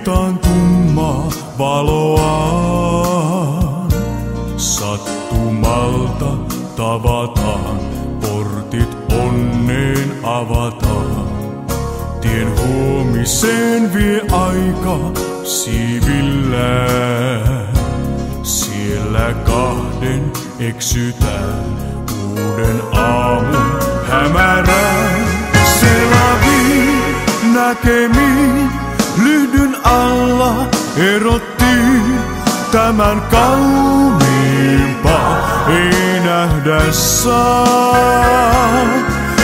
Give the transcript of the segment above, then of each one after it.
iltaan tummaa valoaan. Sattumalta tavataan, portit onneen avataan. Tien huomiseen vie aika siivillään. Siellä kahden eksytään uuden aamun hämärään. Selaviin näkemiin lyhdyn alla erottiin. Tämän kauniimpaa ei nähdä saa.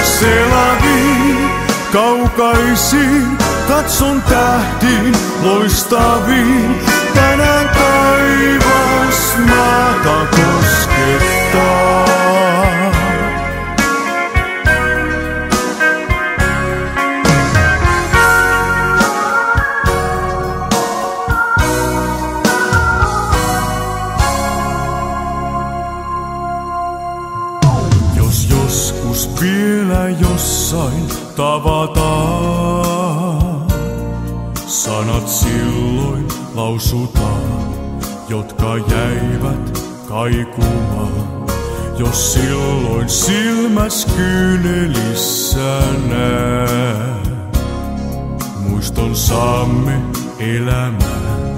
Selaviin kaukaisiin katson tähtiin loistaviin. Tänään taivas maata koskettaa. Jos joskus vielä jossain tavataan, sanat silloin lausutaan, jotka jäivät kaikumaan. Jos silloin silmäs kyynelissä näet, muiston saamme elämään,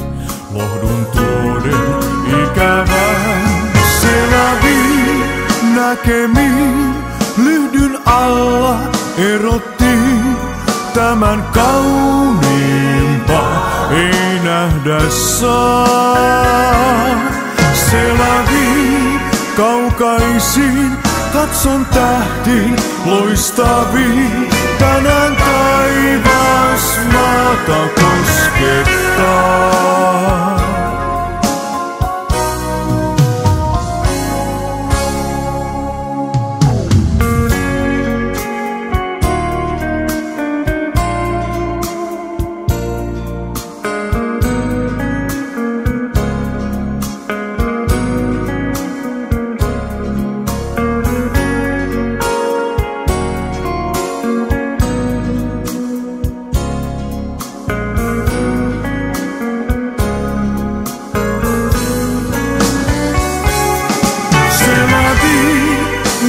lohdun tuoden ikävään. Selaviin näkemiin lyhdyn alla erottiin. Tämän kauniimpaa ei nähdä saa. Selaviin kaukaisiin katson tähtiin loistaviin. Tänään taivas maata koskettaa.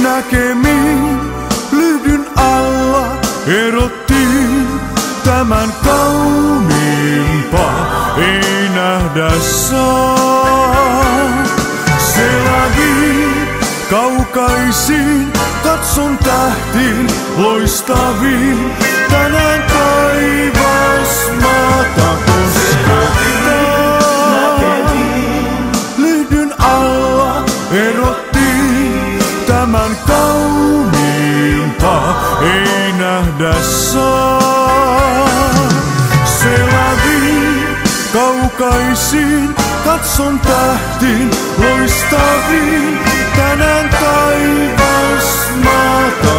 Näkemiin lyhdyn alla erottiin. Tämän kauniimpaa ei nähdä saa. Selaviin kaukaisiin katson tähtiin loistaviin. Tänään taivas maata koskettaa. Lyhdyn alla erottiin. Tämän kauniimpaa ei nähdä saa. Selaviin kaukaisiin katson tähtiin loistaviin. Tänään taivas maata